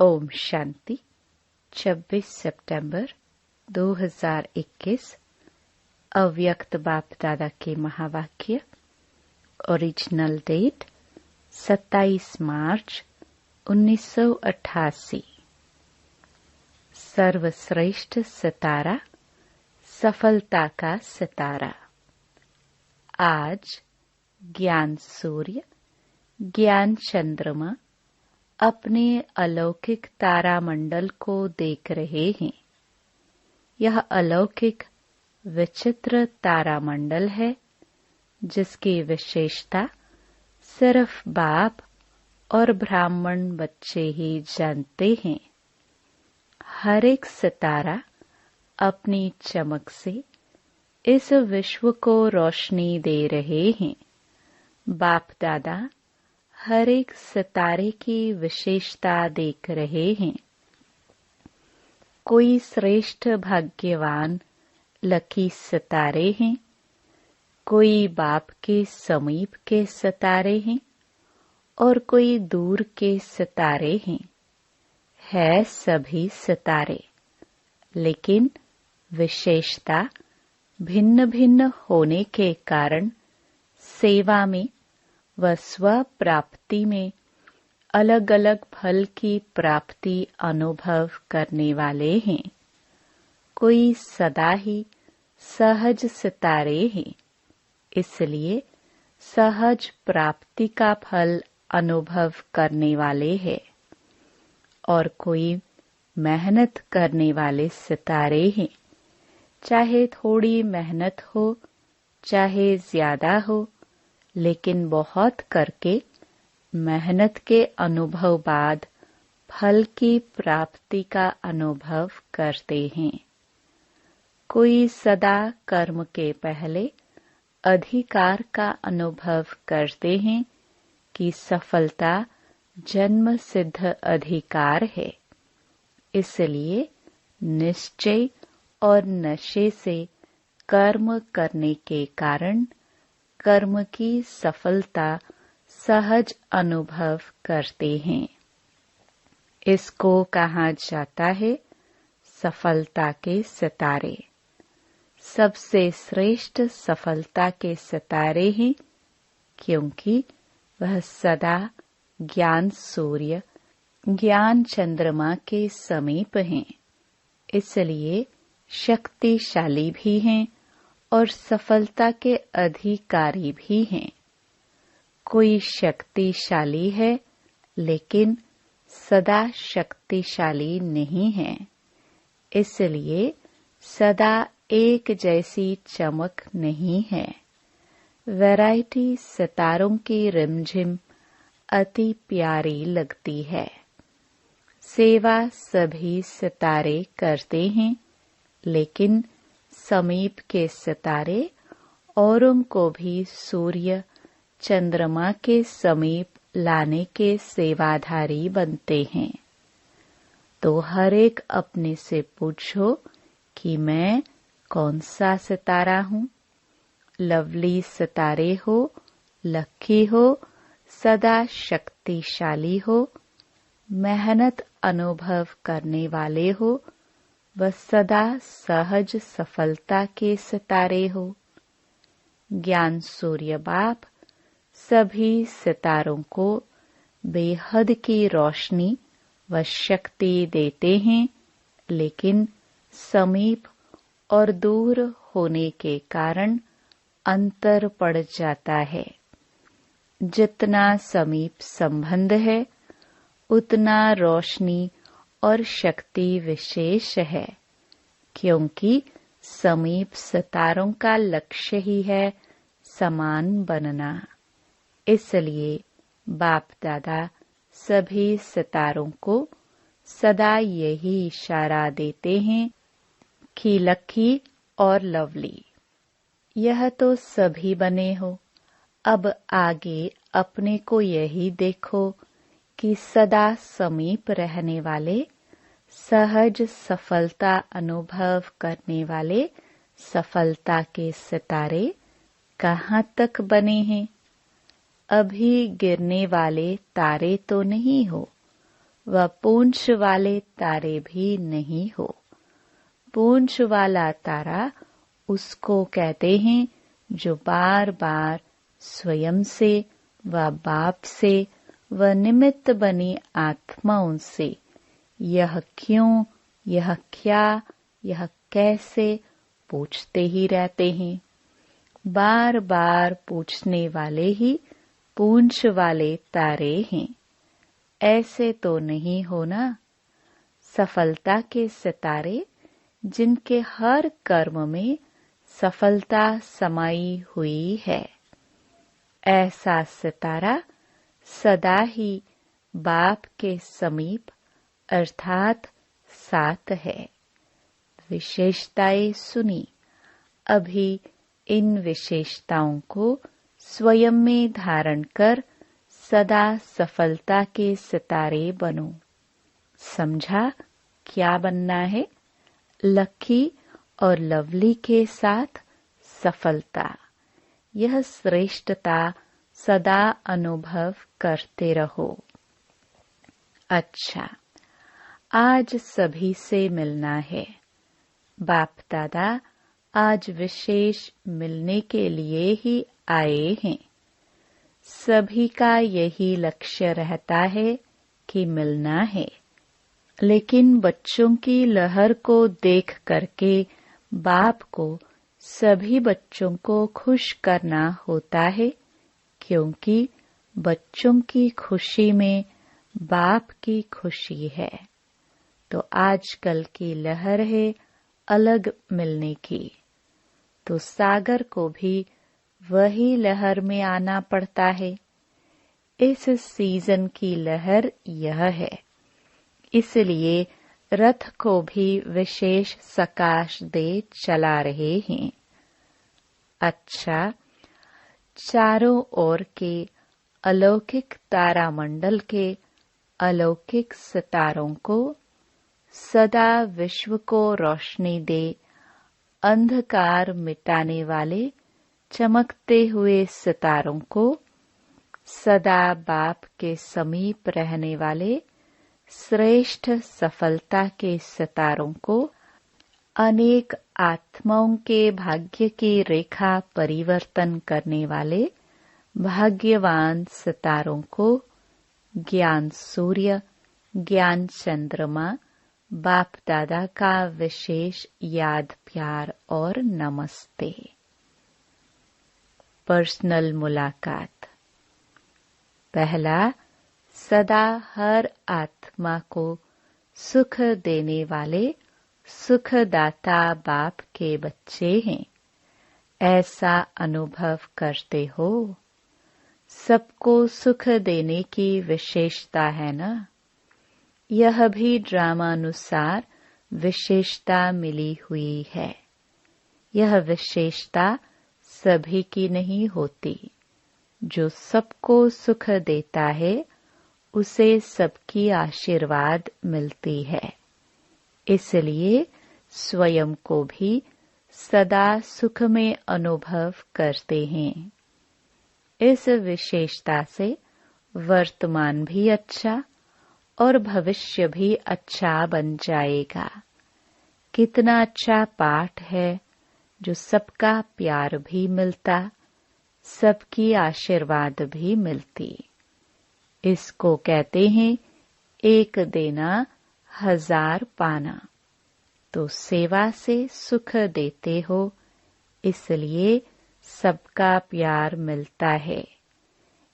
ओम शांति। 26 सितंबर 2021। अव्यक्त बाप दादा के महावाक्य। ओरिजिनल डेट 27 मार्च 1988। सर्वश्रेष्ठ सितारा, सफलता का सितारा। आज ज्ञान सूर्य, ज्ञान चंद्रमा अपने अलौकिक तारामंडल को देख रहे हैं। यह अलौकिक विचित्र तारामंडल है जिसकी विशेषता सिर्फ बाप और ब्राह्मण बच्चे ही जानते हैं। हर एक सितारा अपनी चमक से इस विश्व को रोशनी दे रहे हैं। बाप दादा हर एक सितारे की विशेषता देख रहे हैं। कोई श्रेष्ठ भाग्यवान लकी सितारे हैं, कोई बाप के समीप के सितारे हैं और कोई दूर के सितारे हैं। है सभी सितारे, लेकिन विशेषता भिन्न भिन्न होने के कारण सेवा में व स्व प्राप्ति में अलग अलग फल की प्राप्ति अनुभव करने वाले हैं। कोई सदा ही सहज सितारे हैं, इसलिए सहज प्राप्ति का फल अनुभव करने वाले हैं। और कोई मेहनत करने वाले सितारे हैं। चाहे थोड़ी मेहनत हो, चाहे ज्यादा हो, लेकिन बहुत करके मेहनत के अनुभव बाद फल की प्राप्ति का अनुभव करते हैं। कोई सदा कर्म के पहले अधिकार का अनुभव करते हैं कि सफलता जन्म सिद्ध अधिकार है। इसलिए निश्चय और नशे से कर्म करने के कारण कर्म की सफलता सहज अनुभव करते हैं। इसको कहा जाता है सफलता के सितारे। सबसे श्रेष्ठ सफलता के सितारे हैं, क्योंकि वह सदा ज्ञान सूर्य, ज्ञान चंद्रमा के समीप हैं। इसलिए शक्तिशाली भी हैं और सफलता के अधिकारी भी हैं। कोई शक्तिशाली है लेकिन सदा शक्तिशाली नहीं है, इसलिए सदा एक जैसी चमक नहीं है। वैरायटी सितारों की रिमझिम अति प्यारी लगती है। सेवा सभी सितारे करते हैं, लेकिन समीप के सितारे औरों को भी सूर्य चंद्रमा के समीप लाने के सेवाधारी बनते हैं। तो हर एक अपने से पूछो कि मैं कौन सा सितारा हूँ। लवली सितारे हो, लकी हो, सदा शक्तिशाली हो, मेहनत अनुभव करने वाले हो, व सदा सहज सफलता के सितारे हो। ज्ञान सूर्य बाप सभी सितारों को बेहद की रोशनी व शक्ति देते हैं, लेकिन समीप और दूर होने के कारण अंतर पड़ जाता है। जितना समीप संबंध है, उतना रोशनी और शक्ति विशेष है, क्योंकि समीप सितारों का लक्ष्य ही है समान बनना। इसलिए बाप दादा सभी सितारों को सदा यही इशारा देते हैं कि लकी और लवली। यह तो सभी बने हो, अब आगे अपने को यही देखो कि सदा समीप रहने वाले, सहज सफलता अनुभव करने वाले सफलता के सितारे कहाँ तक बने हैं। अभी गिरने वाले तारे तो नहीं हो, वह पूंछ वाले तारे भी नहीं हो। पूंछ वाला तारा उसको कहते हैं जो बार बार स्वयं से व बाप से व निमित्त बनी आत्माओं से यह क्यों, यह क्या, यह कैसे पूछते ही रहते हैं। बार बार पूछने वाले ही पूंछ वाले तारे हैं। ऐसे तो नहीं होना। सफलता के सितारे जिनके हर कर्म में सफलता समाई हुई है, ऐसा सितारा सदा ही बाप के समीप अर्थात साथ है। विशेषताएं सुनी। अभी इन विशेषताओं को स्वयं में धारण कर सदा सफलता के सितारे बनो। समझा क्या बनना है? लकी और लवली के साथ सफलता। यह श्रेष्ठता सदा अनुभव करते रहो। अच्छा, आज सभी से मिलना है। बाप दादा आज विशेष मिलने के लिए ही आए हैं। सभी का यही लक्ष्य रहता है कि मिलना है, लेकिन बच्चों की लहर को देख करके बाप को सभी बच्चों को खुश करना होता है, क्योंकि बच्चों की खुशी में बाप की खुशी है। तो आजकल की लहर है अलग मिलने की, तो सागर को भी वही लहर में आना पड़ता है। इस सीजन की लहर यह है, इसलिए रथ को भी विशेष सकाश दे चला रहे हैं। अच्छा, चारों ओर के अलौकिक तारामंडल के अलौकिक सितारों को सदा विश्व को रोशनी दे अंधकार मिटाने वाले चमकते हुए सितारों को, सदा बाप के समीप रहने वाले श्रेष्ठ सफलता के सितारों को, अनेक आत्माओं के भाग्य की रेखा परिवर्तन करने वाले भाग्यवान सितारों को ज्ञान सूर्य, ज्ञान चंद्रमा, बाप दादा का विशेष याद प्यार और नमस्ते। पर्सनल मुलाकात। पहला, सदा हर आत्मा को सुख देने वाले सुखदाता बाप के बच्चे हैं, ऐसा अनुभव करते हो। सबको सुख देने की विशेषता है ना। यह भी ड्रामानुसार विशेषता मिली हुई है। यह विशेषता सभी की नहीं होती। जो सबको सुख देता है उसे सबकी आशीर्वाद मिलती है। इसलिए स्वयं को भी सदा सुख में अनुभव करते हैं। इस विशेषता से वर्तमान भी अच्छा और भविष्य भी अच्छा बन जाएगा। कितना अच्छा पाठ है जो सबका प्यार भी मिलता, सबकी आशीर्वाद भी मिलती। इसको कहते हैं एक देना हजार पाना। तो सेवा से सुख देते हो, इसलिए सबका प्यार मिलता है।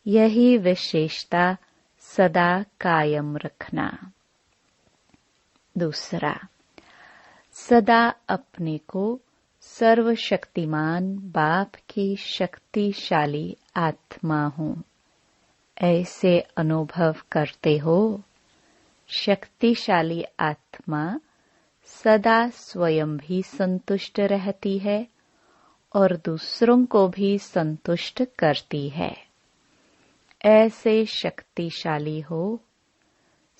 यही विशेषता सदा कायम रखना। दूसरा, सदा अपने को सर्वशक्तिमान बाप की शक्तिशाली आत्मा हूँ, ऐसे अनुभव करते हो। शक्तिशाली आत्मा सदा स्वयं भी संतुष्ट रहती है और दूसरों को भी संतुष्ट करती है। ऐसे शक्तिशाली हो।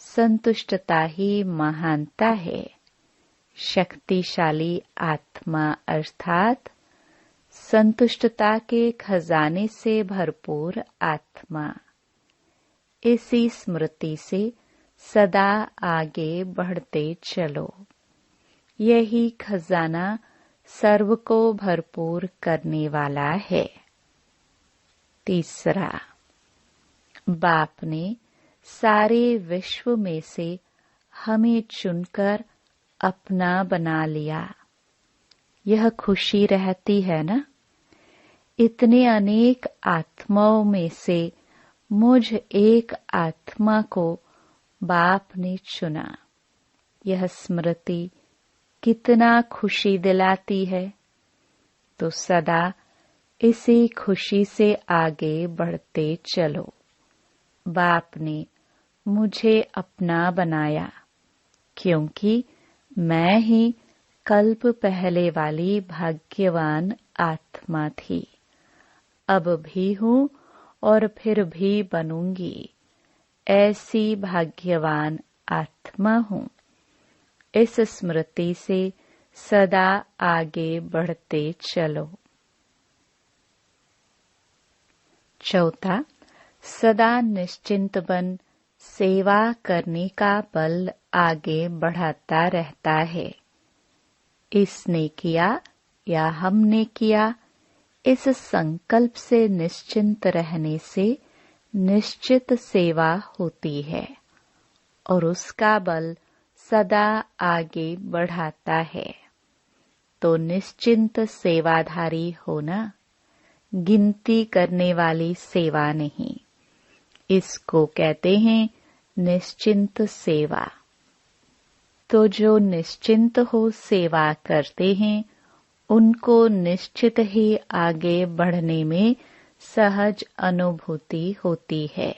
संतुष्टता ही महानता है। शक्तिशाली आत्मा अर्थात संतुष्टता के खजाने से भरपूर आत्मा। इसी स्मृति से सदा आगे बढ़ते चलो। यही खजाना सर्व को भरपूर करने वाला है। तीसरा, बाप ने सारे विश्व में से हमें चुनकर अपना बना लिया। यह खुशी रहती है ना? इतने अनेक आत्माओं में से मुझ एक आत्मा को बाप ने चुना। यह स्मृति कितना खुशी दिलाती है। तो सदा इसी खुशी से आगे बढ़ते चलो। बाप ने मुझे अपना बनाया, क्योंकि मैं ही कल्प पहले वाली भाग्यवान आत्मा थी। अब भी हूँ और फिर भी बनूंगी। ऐसी भाग्यवान आत्मा हूँ। इस स्मृति से सदा आगे बढ़ते चलो। चौथा, सदा निश्चिंत बन सेवा करने का बल आगे बढ़ाता रहता है। इसने किया या हमने किया, इस संकल्प से निश्चिंत रहने से निश्चित सेवा होती है और उसका बल सदा आगे बढ़ाता है। तो निश्चिंत सेवाधारी होना, गिनती करने वाली सेवा नहीं। इसको कहते हैं निश्चिंत सेवा। तो जो निश्चिंत हो सेवा करते हैं, उनको निश्चित ही आगे बढ़ने में सहज अनुभूति होती है।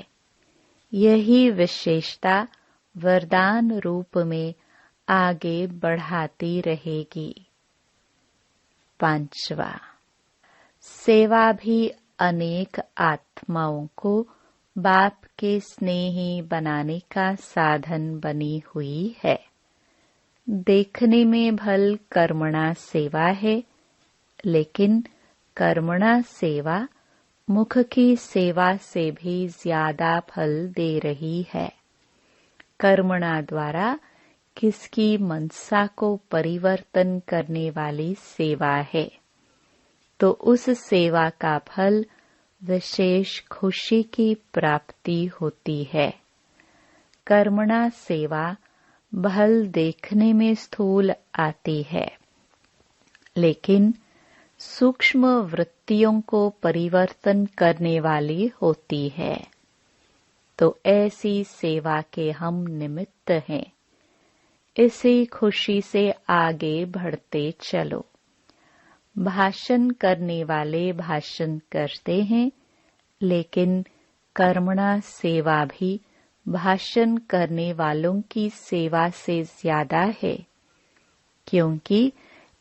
यही विशेषता वरदान रूप में आगे बढ़ाती रहेगी। पांचवा, सेवा भी अनेक आत्माओं को बाप के स्नेही बनाने का साधन बनी हुई है। देखने में भल कर्मणा सेवा है, लेकिन कर्मणा सेवा मुख की सेवा से भी ज्यादा फल दे रही है। कर्मणा द्वारा किसकी मनसा को परिवर्तन करने वाली सेवा है, तो उस सेवा का फल विशेष खुशी की प्राप्ति होती है। कर्मणा सेवा भल देखने में स्थूल आती है, लेकिन सूक्ष्म वृत्तियों को परिवर्तन करने वाली होती है। तो ऐसी सेवा के हम निमित्त हैं। इसी खुशी से आगे बढ़ते चलो। भाषण करने वाले भाषण करते हैं, लेकिन कर्मणा सेवा भी भाषण करने वालों की सेवा से ज्यादा है, क्योंकि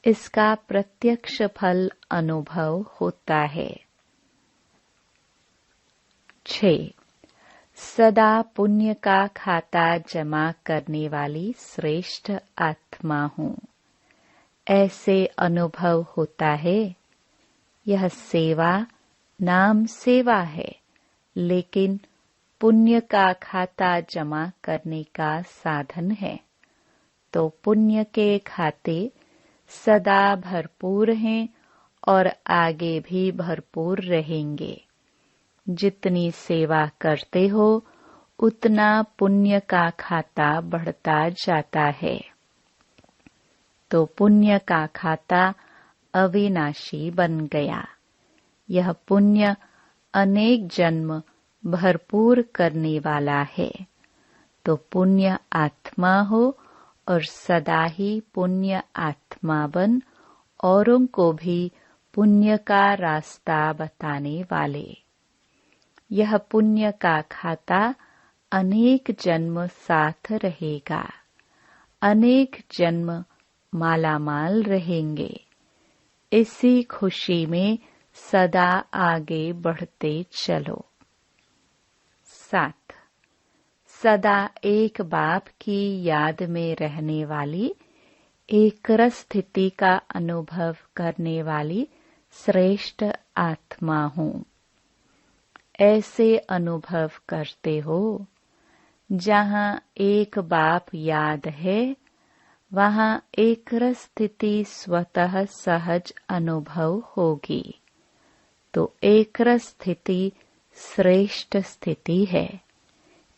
इसका प्रत्यक्ष फल अनुभव होता है। 6. सदा पुण्य का खाता जमा करने वाली श्रेष्ठ आत्मा हूँ। ऐसे अनुभव होता है। यह सेवा नाम सेवा है, लेकिन पुण्य का खाता जमा करने का साधन है। तो पुण्य के खाते सदा भरपूर हैं और आगे भी भरपूर रहेंगे। जितनी सेवा करते हो, उतना पुण्य का खाता बढ़ता जाता है। तो पुण्य का खाता अविनाशी बन गया। यह पुण्य अनेक जन्म भरपूर करने वाला है। तो पुण्य आत्मा हो और सदा ही पुण्य आत्मा बन औरों को भी पुण्य का रास्ता बताने वाले। यह पुण्य का खाता अनेक जन्म साथ रहेगा। अनेक जन्म मालामाल रहेंगे। इसी खुशी में सदा आगे बढ़ते चलो। 7. सदा एक बाप की याद में रहने वाली, एकरस स्थिति का अनुभव करने वाली श्रेष्ठ आत्मा हूँ। ऐसे अनुभव करते हो। जहाँ एक बाप याद है वहाँ एक रस स्थिति स्वतः सहज अनुभव होगी। तो एक रस स्थिति श्रेष्ठ स्थिति है।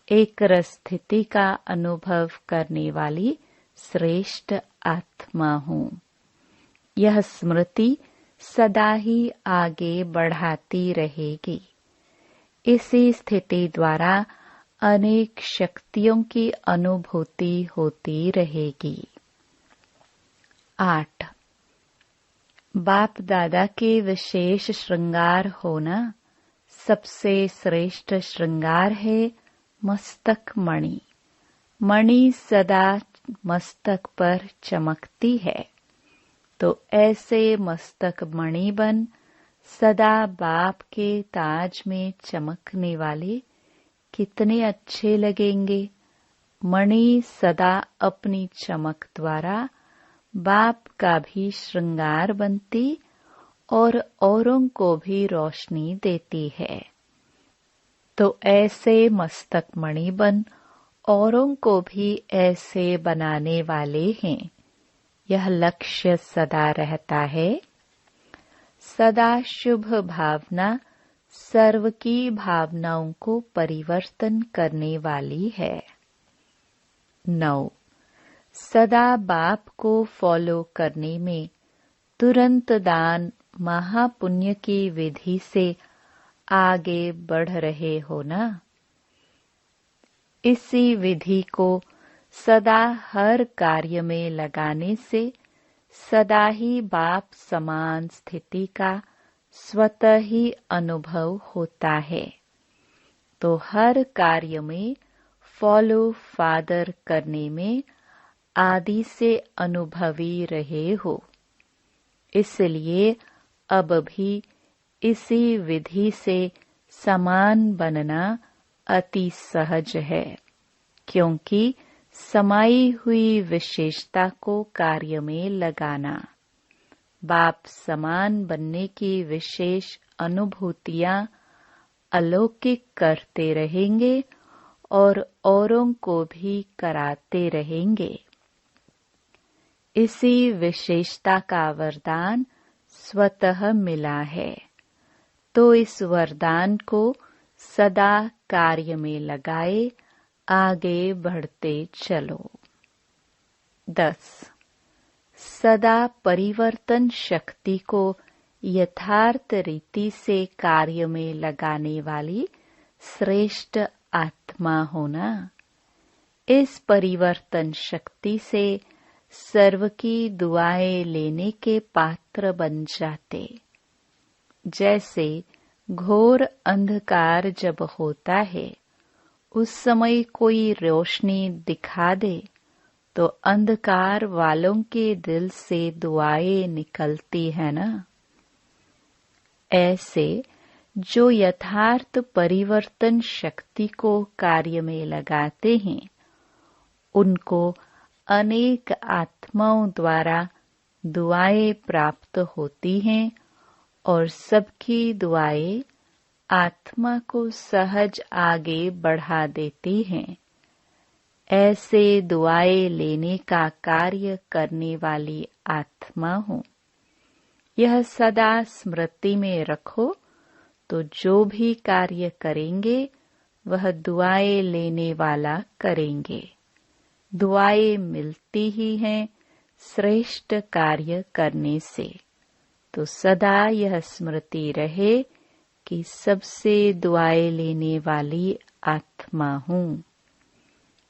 एक रस स्थिति का अनुभव करने वाली श्रेष्ठ आत्मा हूँ। यह स्मृति सदा ही आगे बढ़ाती रहेगी। इसी स्थिति द्वारा अनेक शक्तियों की अनुभूति होती रहेगी। 8. बाप दादा के विशेष श्रृंगार होना। सबसे श्रेष्ठ श्रृंगार है मस्तक मणि। मणि सदा मस्तक पर चमकती है। तो ऐसे मस्तक मणि बन सदा बाप के ताज में चमकने वाले कितने अच्छे लगेंगे। मणि सदा अपनी चमक द्वारा बाप का भी श्रृंगार बनती और औरों को भी रोशनी देती है। तो ऐसे मस्तक मणि बन औरों को भी ऐसे बनाने वाले हैं। यह लक्ष्य सदा रहता है। सदा शुभ भावना सर्व की भावनाओं को परिवर्तन करने वाली है। 9. सदा बाप को फॉलो करने में तुरंत दान महापुण्य की विधि से आगे बढ़ रहे हो ना। इसी विधि को सदा हर कार्य में लगाने से सदा ही बाप समान स्थिति का स्वतः ही अनुभव होता है। तो हर कार्य में फॉलो फादर करने में आदि से अनुभवी रहे हो। इसलिए अब भी इसी विधि से समान बनना अति सहज है, क्योंकि समाई हुई विशेषता को कार्य में लगाना। बाप समान बनने की विशेष अनुभूतियां अलौकिक करते रहेंगे और औरों को भी कराते रहेंगे। इसी विशेषता का वरदान स्वतः मिला है। तो इस वरदान को सदा कार्य में लगाए आगे बढ़ते चलो। 10. सदा परिवर्तन शक्ति को यथार्थ रीति से कार्य में लगाने वाली श्रेष्ठ आत्मा होना। इस परिवर्तन शक्ति से सर्व की दुआएं लेने के पात्र बन जाते। जैसे घोर अंधकार जब होता है, उस समय कोई रोशनी दिखा दे तो अंधकार वालों के दिल से दुआएं निकलती है ना। ऐसे जो यथार्थ परिवर्तन शक्ति को कार्य में लगाते हैं, उनको अनेक आत्माओं द्वारा दुआएं प्राप्त होती हैं और सबकी दुआएं आत्मा को सहज आगे बढ़ा देती हैं। ऐसे दुआएं लेने का कार्य करने वाली आत्मा हूँ। यह सदा स्मृति में रखो, तो जो भी कार्य करेंगे वह दुआएं लेने वाला करेंगे। दुआएं मिलती ही हैं श्रेष्ठ कार्य करने से। तो सदा यह स्मृति रहे कि सबसे दुआएं लेने वाली आत्मा हूँ।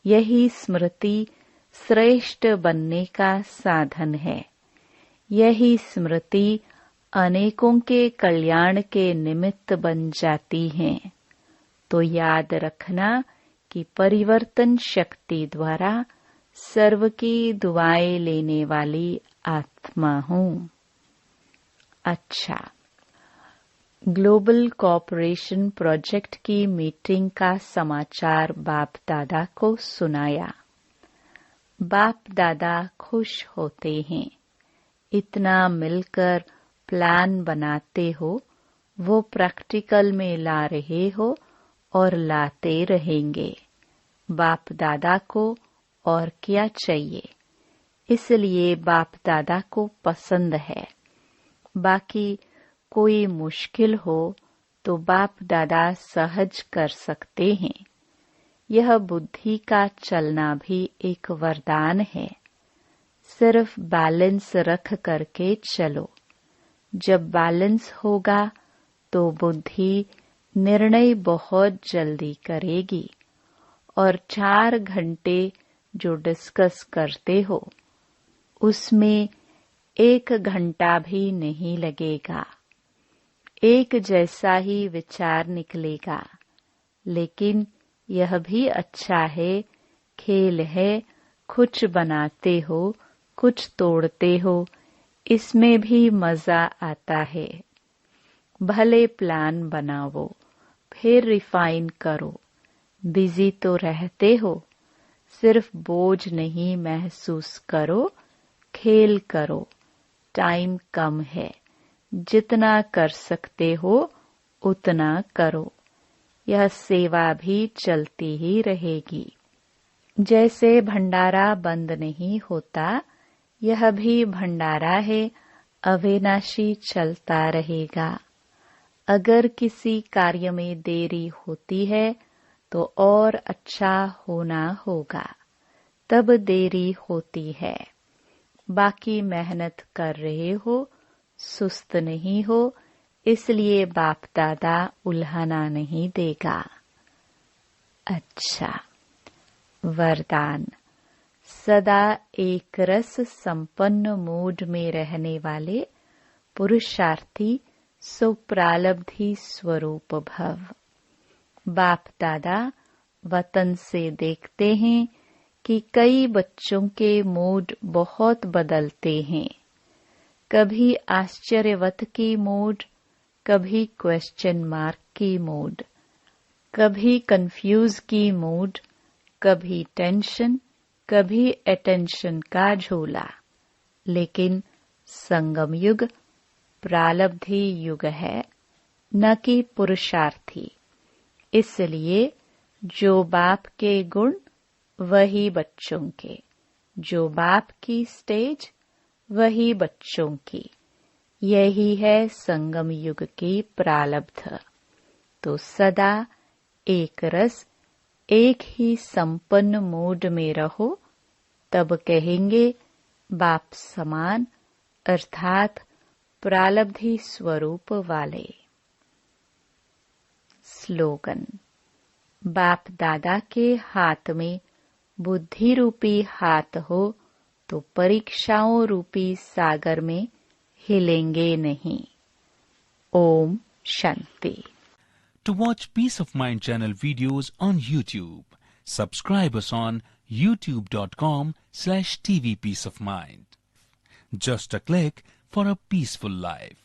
यही स्मृति श्रेष्ठ बनने का साधन है। यही स्मृति अनेकों के कल्याण के निमित्त बन जाती है। तो याद रखना कि परिवर्तन शक्ति द्वारा सर्व की दुआएं लेने वाली आत्मा हूँ। अच्छा, ग्लोबल कॉपरेशन प्रोजेक्ट की मीटिंग का समाचार बाप दादा को सुनाया। बाप दादा खुश होते हैं। इतना मिलकर प्लान बनाते हो, वो प्रैक्टिकल में ला रहे हो और लाते रहेंगे। बाप दादा को और क्या चाहिए, इसलिए बाप दादा को पसंद है। बाकी कोई मुश्किल हो तो बाप दादा सहज कर सकते हैं। यह बुद्धि का चलना भी एक वरदान है। सिर्फ बैलेंस रख करके चलो। जब बैलेंस होगा तो बुद्धि निर्णय बहुत जल्दी करेगी और 4 घंटे जो डिस्कस करते हो उसमें 1 घंटा भी नहीं लगेगा। एक जैसा ही विचार निकलेगा। लेकिन यह भी अच्छा है, खेल है, कुछ बनाते हो, कुछ तोड़ते हो, इसमें भी मजा आता है। भले प्लान बनाओ, फिर रिफाइन करो। बिजी तो रहते हो, सिर्फ बोझ नहीं महसूस करो, खेल करो। टाइम कम है, जितना कर सकते हो उतना करो। यह सेवा भी चलती ही रहेगी। जैसे भंडारा बंद नहीं होता, यह भी भंडारा है, अविनाशी चलता रहेगा। अगर किसी कार्य में देरी होती है तो और अच्छा होना होगा, तब देरी होती है। बाकी मेहनत कर रहे हो, सुस्त नहीं हो, इसलिए बाप दादा उल्हाना नहीं देगा। अच्छा, वरदान। सदा एक रस संपन्न मूड में रहने वाले पुरुषार्थी सुप्रालब्धि स्वरूप भव। बाप दादा वतन से देखते हैं कि कई बच्चों के मूड बहुत बदलते हैं। कभी आश्चर्यवत की मूड, कभी क्वेश्चन मार्क की मूड, कभी कंफ्यूज की मूड, कभी टेंशन, कभी अटेंशन का झोला। लेकिन संगम युग प्रालब्धि युग है, न कि पुरुषार्थी। इसलिए जो बाप के गुण वही बच्चों के, जो बाप की स्टेज वही बच्चों की। यही है संगम युग की प्रालब्ध। तो सदा एक रस, एक ही संपन्न मूड में रहो, तब कहेंगे बाप समान, अर्थात प्रालब्धि स्वरूप वाले। स्लोगन। बाप दादा के हाथ में बुद्धि रूपी हाथ हो तो परीक्षाओं रूपी सागर में हिलेंगे नहीं। Om Shanti. To watch Peace of Mind channel videos on YouTube, subscribe us on youtube.com/TV Peace of Mind. Just a click for a peaceful life.